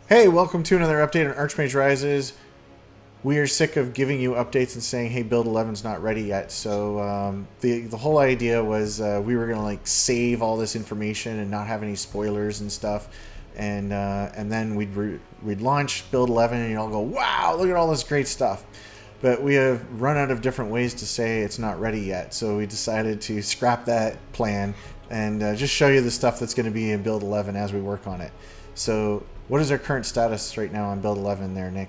Hey, welcome to another update on Archmage Rises. We are sick of giving you updates and saying, "Hey, build 11's not ready yet." So the whole idea was we were gonna like save all this information and not have any spoilers and stuff, and then we'd launch build 11 and you'll all go, "Wow, look at all this great stuff." But we have run out of different ways to say it's not ready yet, so we decided to scrap that plan and just show you the stuff that's going to be in build 11 as we work on it. So what is our current status right now on build 11 there, Nick?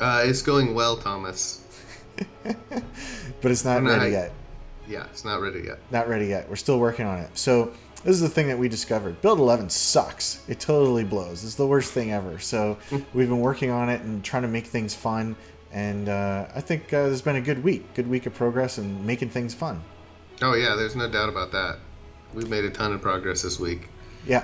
It's going well, Thomas. But it's not ready yet. Yeah, it's not ready yet. Not ready yet. We're still working on it. So this is the thing that we discovered. Build 11 sucks. It totally blows. It's the worst thing ever. So we've been working on it and trying to make things fun. And I think there's been a good week of progress and making things fun. Oh yeah, there's no doubt about that. We've made a ton of progress this week. Yeah.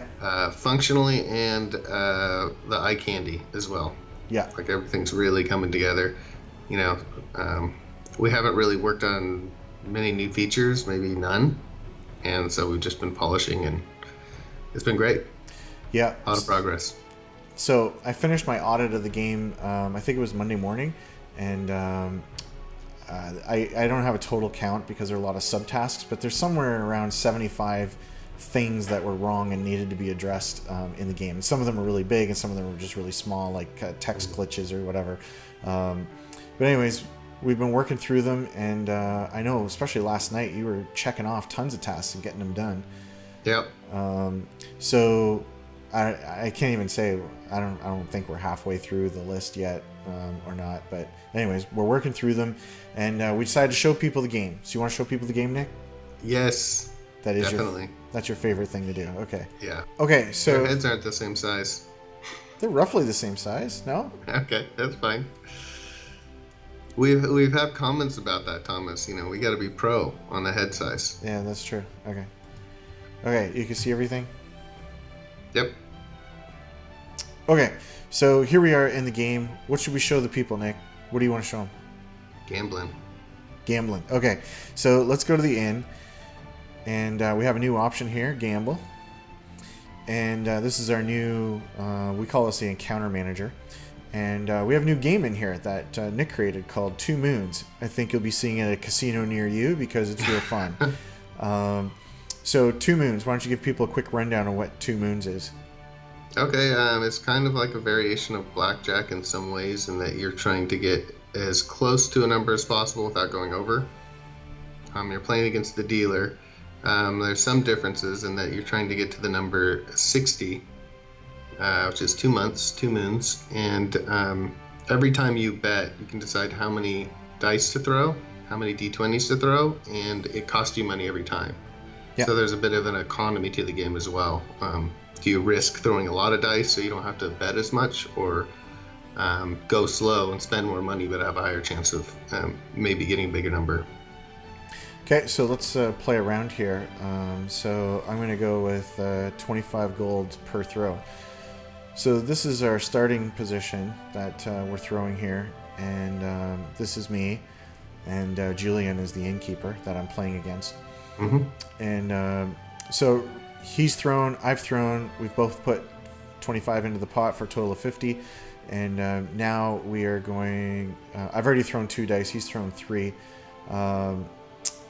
Functionally and the eye candy as well. Yeah. Like everything's really coming together. You know, we haven't really worked on many new features, maybe none. And so we've just been polishing and it's been great. Yeah. A lot of progress. So I finished my audit of the game, I think it was Monday morning. And I don't have a total count because there are a lot of subtasks, but there's somewhere around 75 things that were wrong and needed to be addressed in the game. And some of them were really big and some of them were just really small, like text glitches or whatever. But anyways, we've been working through them, and I know especially last night you were checking off tons of tasks and getting them done. Yep. So I can't even say, I don't think we're halfway through the list yet or not, but anyways, we're working through them, and we decided to show people the game. So you want to show people the game, Nick? Yes. That is definitely. That's your favorite thing to do. Okay. Yeah. Okay, so their heads aren't the same size. They're roughly the same size, no? Okay, that's fine. We've had comments about that, Thomas. You know, we got to be pro on the head size. Yeah, that's true. Okay. Okay, you can see everything? Yep. Okay, so here we are in the game. What should we show the people, Nick? What do you want to show them? Gambling. Okay, so let's go to the inn. And we have a new option here, gamble. And this is our new, we call this the encounter manager. And we have a new game in here that Nick created called 2 Moons. I think you'll be seeing it at a casino near you because it's real fun. So 2 Moons, why don't you give people a quick rundown on what 2 Moons is? Okay, it's kind of like a variation of blackjack in some ways in that you're trying to get as close to a number as possible without going over. You're playing against the dealer. There's some differences in that you're trying to get to the number 60, which is 2 months, 2 moons, and every time you bet, you can decide how many dice to throw, how many d20s to throw, and it costs you money every time. Yep. So there's a bit of an economy to the game as well. Do you risk throwing a lot of dice so you don't have to bet as much, or go slow and spend more money but have a higher chance of maybe getting a bigger number? Okay, so let's play around here. So I'm going to go with 25 gold per throw. So this is our starting position that we're throwing here, and this is me, and Julian is the innkeeper that I'm playing against. Mm-hmm. And so he's thrown, I've thrown, we've both put 25 into the pot for a total of 50, and now we are going, I've already thrown 2 dice, he's thrown 3.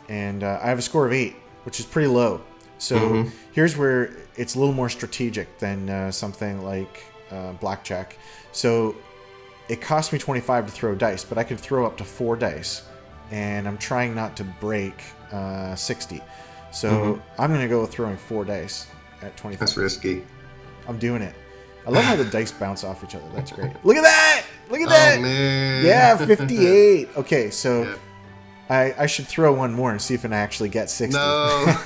And I have a score of 8, which is pretty low. So here's where it's a little more strategic than something like blackjack. So it cost me 25 to throw dice, but I can throw up to 4 dice. And I'm trying not to break 60. So I'm going to go with throwing 4 dice at 25. That's risky. I'm doing it. I love how the dice bounce off each other. That's great. Look at that! Look at that! Oh, man. Yeah, 58. Okay, so... Yeah. I should throw one more and see if I actually get 60. No.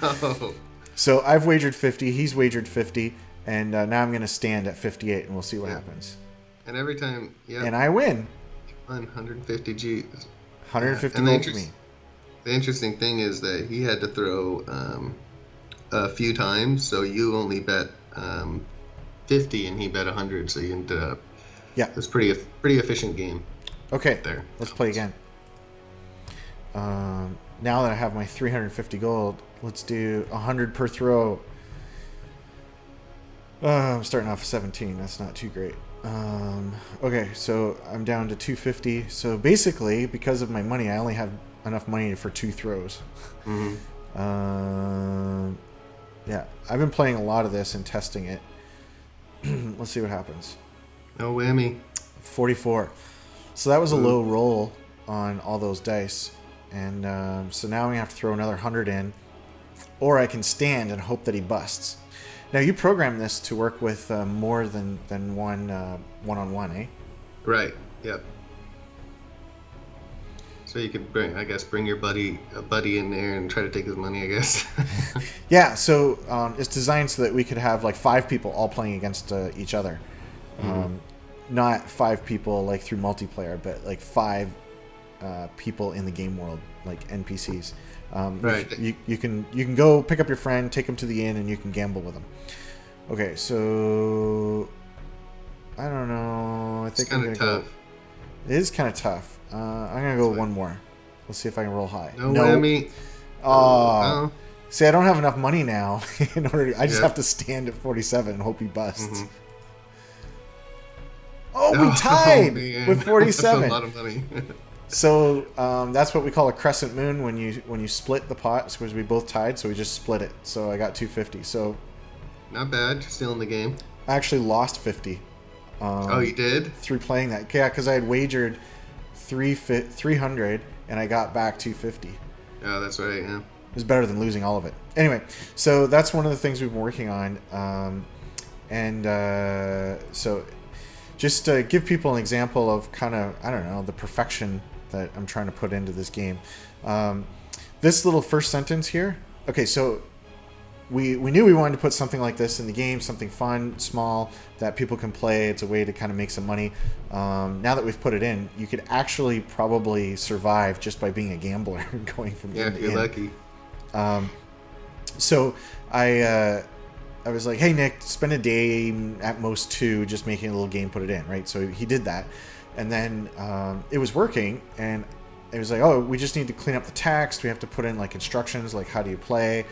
No. So I've wagered 50. He's wagered 50. And now I'm going to stand at 58, and we'll see what happens. And every time, And I win. 150 G. 150 gold for me. The interesting thing is that he had to throw a few times, so you only bet 50, and he bet 100, so you ended up... Yeah. It was pretty efficient game. Okay, there. Let's play again. Now that I have my 350 gold, let's do 100 per throw. I'm starting off 17. That's not too great. Okay, so I'm down to 250. So basically, because of my money, I only have enough money for 2 throws. Mm-hmm. Yeah, I've been playing a lot of this and testing it. Let's see what happens. No whammy. 44. So that was a Ooh. low roll on all those dice. And so now we have to throw another 100 in. Or I can stand and hope that he busts. Now, you program this to work with more than one one-on-one, eh? Right. Yep. So you could bring your a buddy in there and try to take his money, I guess. Yeah, so it's designed so that we could have like 5 people all playing against each other. Mm-hmm. Not 5 people like through multiplayer, but like 5 people in the game world, like NPCs. Right. You can go pick up your friend, take him to the inn, and you can gamble with him. Okay, so I don't know. I think I'm gonna go. It is kind of tough. I'm gonna go one more. Let's see if I can roll high. No whammy. Oh. See, I don't have enough money now. I just have to stand at 47 and hope he busts. Mm-hmm. Oh, we tied with 47. That's a lot of money. So that's what we call a crescent moon when you split the pot, because we both tied, so we just split it. So I got 250. So not bad. You're still in the game. I actually lost 50. Oh, you did? Through playing that. Yeah, because I had wagered 300 and I got back 250. Oh, that's right, yeah. It was better than losing all of it. Anyway, so that's one of the things we've been working on. So just to give people an example of kind of, I don't know, the perfection that I'm trying to put into this game. This little first sentence here. Okay, so we knew we wanted to put something like this in the game, something fun, small, that people can play. It's a way to kind of make some money. Now that we've put it in, you could actually probably survive just by being a gambler going from yeah, inn to if you're inn. lucky. So I was like, hey, Nick, spend a day, at most 2, just making a little game, put it in, right? So he did that. And then it was working, and it was like, oh, we just need to clean up the text. We have to put in like instructions, like how do you play?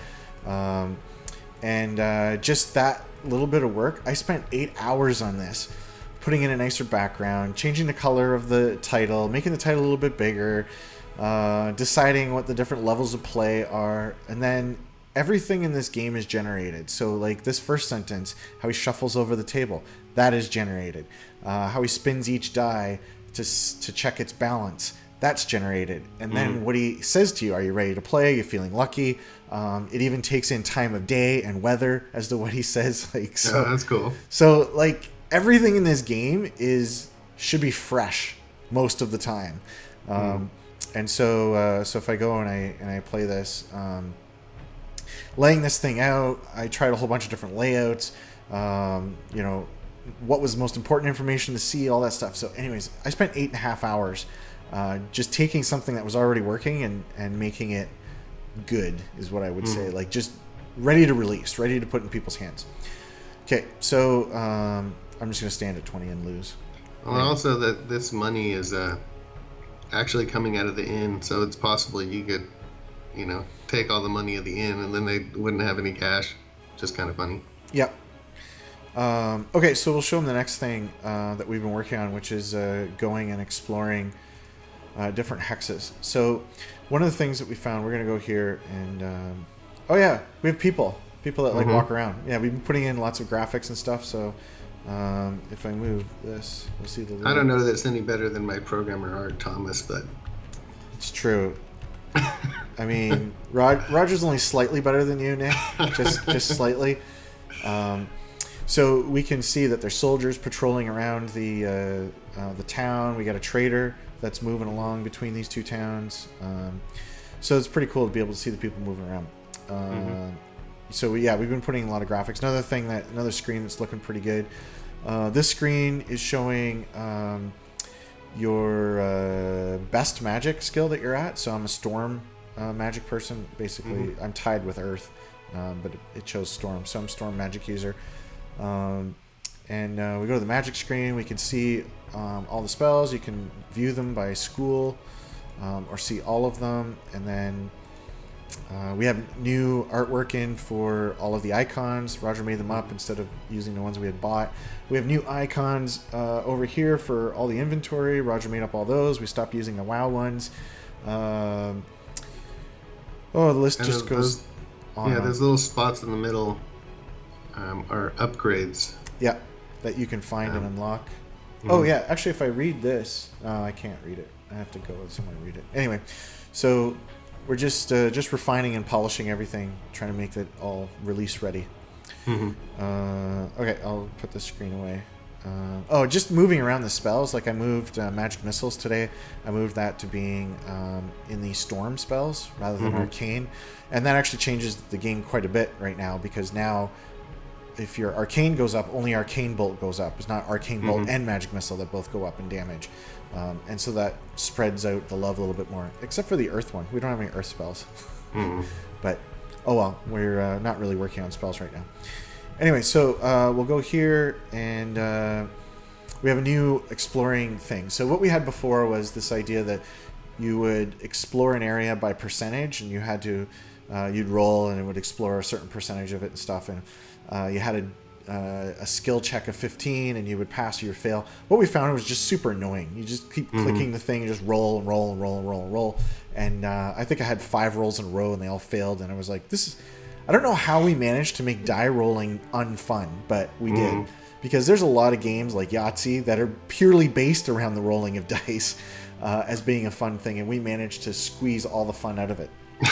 Just that little bit of work. I spent 8 hours on this, putting in a nicer background, changing the color of the title, making the title a little bit bigger, deciding what the different levels of play are, and then everything in this game is generated. So like this first sentence, how he shuffles over the table, that is generated. How he spins each die to check its balance, that's generated. And then what he says to you, are you ready to play? You're feeling lucky. It even takes in time of day and weather as to what he says. Like, so, yeah, that's cool. So like everything in this game should be fresh most of the time. And so if I go and I play this, laying this thing out, I tried a whole bunch of different layouts, what was the most important information to see, all that stuff. So anyways, I spent 8.5 hours just taking something that was already working and making it good, is what I would say. Like, just ready to release, ready to put in people's hands. Okay, so I'm just going to stand at 20 and lose. Well, also that this money is actually coming out of the inn, so it's possible you could, take all the money of the inn and then they wouldn't have any cash. Just kind of funny. Yep. Okay, so we'll show them the next thing that we've been working on, which is going and exploring different hexes. So one of the things that we found, we're going to go here and... oh yeah, we have people that like walk around. Yeah, we've been putting in lots of graphics and stuff, so if I move this, we'll see the... I don't know that it's any better than my programmer Art Thomas, but... It's true. I mean, Roger's only slightly better than you, Nick. Just slightly. So we can see that there's soldiers patrolling around the town. We got a trader that's moving along between these two towns. So it's pretty cool to be able to see the people moving around. So yeah, we've been putting a lot of graphics. Another screen that's looking pretty good. This screen is showing your best magic skill that you're at. So I'm a storm magic person. Basically, I'm tied with Earth, but it chose storm. So I'm storm magic user. And we go to the magic screen. We can see all the spells. You can view them by school or see all of them. And then We have new artwork in for all of the icons. Roger made them up instead of using the ones we had bought. We have new icons over here for all the inventory. Roger made up all those. We stopped using the WoW ones. The list And just goes on. Yeah, and on. those little spots in the middle are upgrades. Yeah, that you can find and unlock. Mhm. Oh yeah, actually, if I read this, I can't read it. I have to go with someone to read it. Anyway, so we're just refining and polishing everything, trying to make it all release ready. Okay, I'll put the screen away. Just moving around the spells. Like I moved magic missiles today. I moved that to being in the storm spells rather than arcane, and that actually changes the game quite a bit right now, because now if your arcane goes up, only arcane bolt goes up. It's not arcane bolt and magic missile that both go up in damage, and so that spreads out the love a little bit more. Except for the earth one, we don't have any earth spells. But oh well, we're not really working on spells right now. Anyway, so we'll go here, and we have a new exploring thing. So what we had before was this idea that you would explore an area by percentage, and you had to you'd roll, and it would explore a certain percentage of it and stuff. And you had a skill check of 15, and you would pass or you fail. What we found was just super annoying. You just keep clicking the thing, and just roll and roll and roll and roll and roll. And I think I had 5 rolls in a row, and they all failed. And I was like, this is... I don't know how we managed to make die rolling unfun, but we did. Because there's a lot of games like Yahtzee that are purely based around the rolling of dice as being a fun thing, and we managed to squeeze all the fun out of it.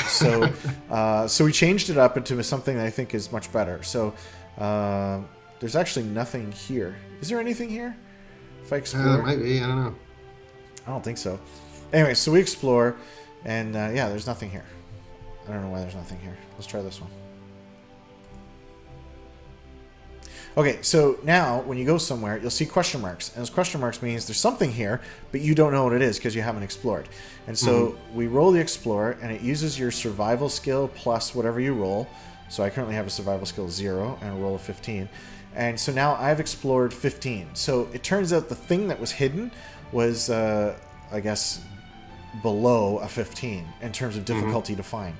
So so we changed it up into something that I think is much better. So there's actually nothing here. Is there anything here? If I explore? There might be, I don't know. I don't think so. Anyway, so we explore, and yeah, there's nothing here. I don't know why there's nothing here. Let's try this one. Okay, so now when you go somewhere, you'll see question marks. And those question marks means there's something here, but you don't know what it is because you haven't explored. And so we roll the explore, and it uses your survival skill plus whatever you roll. So I currently have a survival skill 0 and a roll of 15. And so now I've explored 15. So it turns out the thing that was hidden was, I guess, below a 15 in terms of difficulty to find.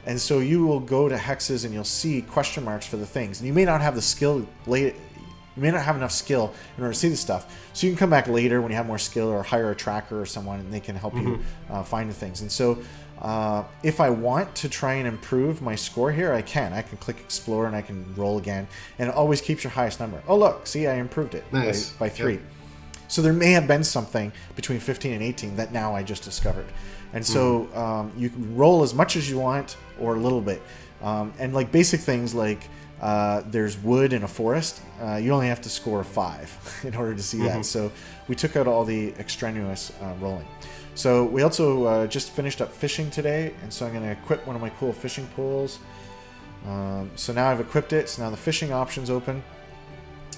And so you will go to hexes and you'll see question marks for the things. And you may not have the skill you may not have enough skill in order to see the stuff. So you can come back later when you have more skill, or hire a tracker or someone, and they can help you find the things. And so if I want to try and improve my score here, I can. I can click explore and I can roll again. And it always keeps your highest number. Oh, look, see, I improved it by 3. Yep. So there may have been something between 15 and 18 that now I just discovered. And so you can roll as much as you want or a little bit. And like basic things like there's wood in a forest, you only have to score 5 in order to see that. So we took out all the extraneous rolling. So we also just finished up fishing today, and so I'm going to equip one of my cool fishing poles. So now I've equipped it, so now the fishing option's open.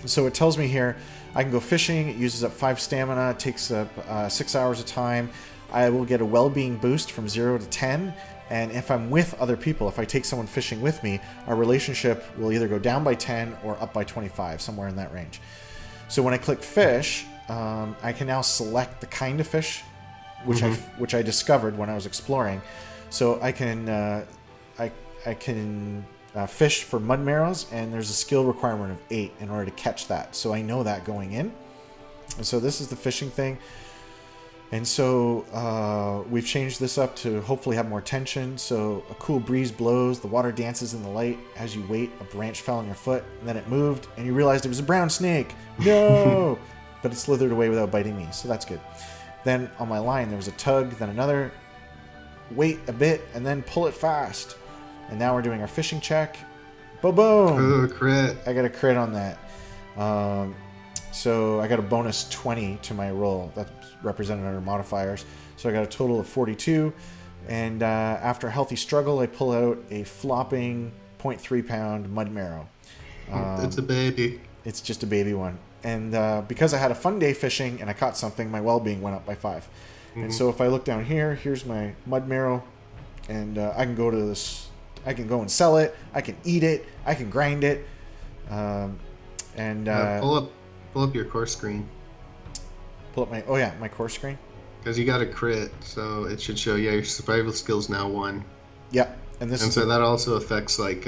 So it tells me here I can go fishing. It uses up 5 stamina, it takes up 6 hours of time. I will get a well-being boost from 0 to 10, and if I'm with other people, if I take someone fishing with me, our relationship will either go down by 10 or up by 25, somewhere in that range. So when I click fish, I can now select the kind of fish which I discovered when I was exploring. So I can fish for mud marrows, and there's a skill requirement of 8 in order to catch that. So I know that going in. And so this is the fishing thing. And so we've changed this up to hopefully have more tension. So a cool breeze blows, the water dances in the light. As you wait, a branch fell on your foot, and then it moved, and you realized it was a brown snake. No! But it slithered away without biting me, so that's good. Then on my line, there was a tug, then another. Wait a bit, and then pull it fast. And now we're doing our fishing check. Boom! Oh, crit. I got a crit on that. So I got a bonus 20 to my roll. That's represented under modifiers. So I got a total of 42. And after a healthy struggle, I pull out a flopping 0.3 pound mud marrow. It's a baby. It's just a baby one. And because I had a fun day fishing and I caught something, my well-being went up by 5. And so if I look down here, here's my mud marrow. And I can go to this... I can go and sell it. I can eat it. I can grind it. Pull up your core screen. Pull up my my core screen. Because you got a crit, so it should show your survival skills now 1. Yep. And this And is so that also affects like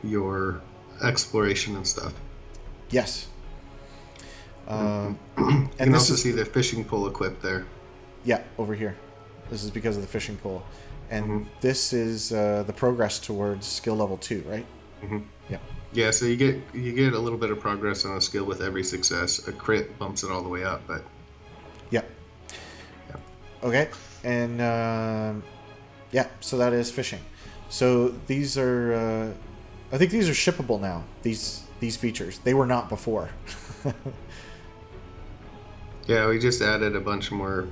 your exploration and stuff. yes. You And can this also is see the fishing pole equipped there. yeah, over here. This is because of the fishing pole. And Mhm. this is the progress towards skill level 2, right? Hmm. Yeah. Yeah, so you get a little bit of progress on a skill with every success. A crit bumps it all the way up, but Yeah. yeah. Okay. And yeah, so that is fishing. So these are, I think these are shippable now. These features, they were not before. Yeah, we just added a bunch more,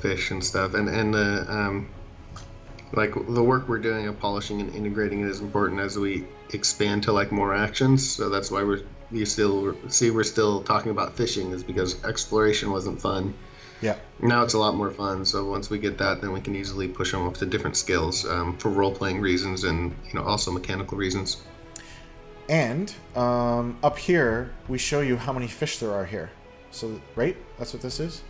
fish and stuff, and the like the work we're doing of polishing and integrating it is important as we expand to like more actions. So that's why we're still talking about fishing, is because exploration wasn't fun. Yeah. Now it's a lot more fun. So once we get that, then we can easily push them up to different skills for role playing reasons and also mechanical reasons. And up here, we show you how many fish there are here. So, right? That's what this is?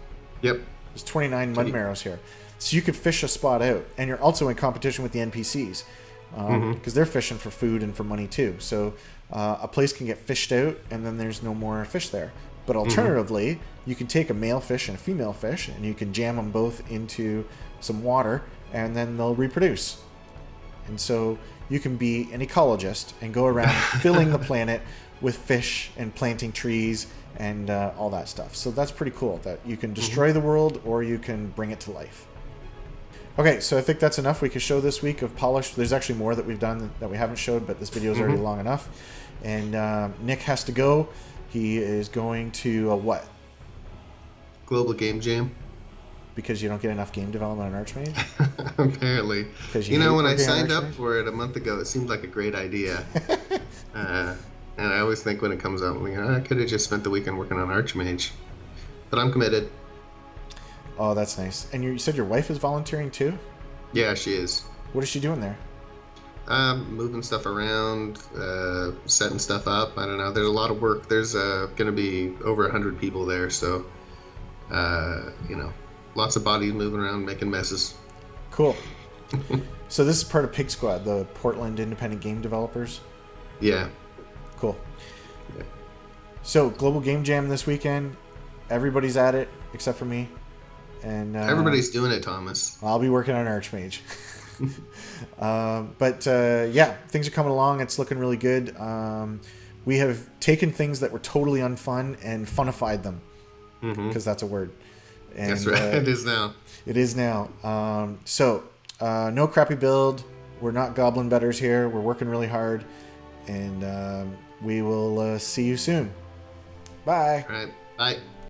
Yep. There's 29 mud marrows here. So you could fish a spot out. And you're also in competition with the NPCs. Because they're fishing for food and for money too. So a place can get fished out, and then there's no more fish there. But alternatively, you can take a male fish and a female fish, and you can jam them both into some water, and then they'll reproduce. And so you can be an ecologist and go around filling the planet with fish and planting trees and all that stuff. So that's pretty cool that you can destroy the world or you can bring it to life. Okay, so I think that's enough we can show this week of Polish. There's actually more that we've done that we haven't showed, but this video is already long enough. And Nick has to go. He is going to what? Global Game Jam. Because you don't get enough game development on Archmage? Apparently. Because When I working on signed up Archmage? for it a month ago, it seemed like a great idea. And I always think when it comes out, I could have just spent the weekend working on Archmage. But I'm committed. Oh, that's nice. And you said your wife is volunteering too? Yeah, she is. What is she doing there? Moving stuff around, setting stuff up. I don't know. There's a lot of work. There's going to be over 100 people there, so lots of bodies moving around, making messes. Cool. So this is part of Pig Squad, the Portland independent game developers? Yeah. Cool. Yeah. So Global Game Jam this weekend. Everybody's at it except for me. And Everybody's doing it, Thomas. I'll be working on Archmage. But yeah, things are coming along. It's looking really good. We have taken things that were totally unfun and funified them, because that's a word. And, That's right. It is now. It is now. So no crappy build. We're not goblin betters here. We're working really hard. And we will see you soon. Bye. All right. Bye.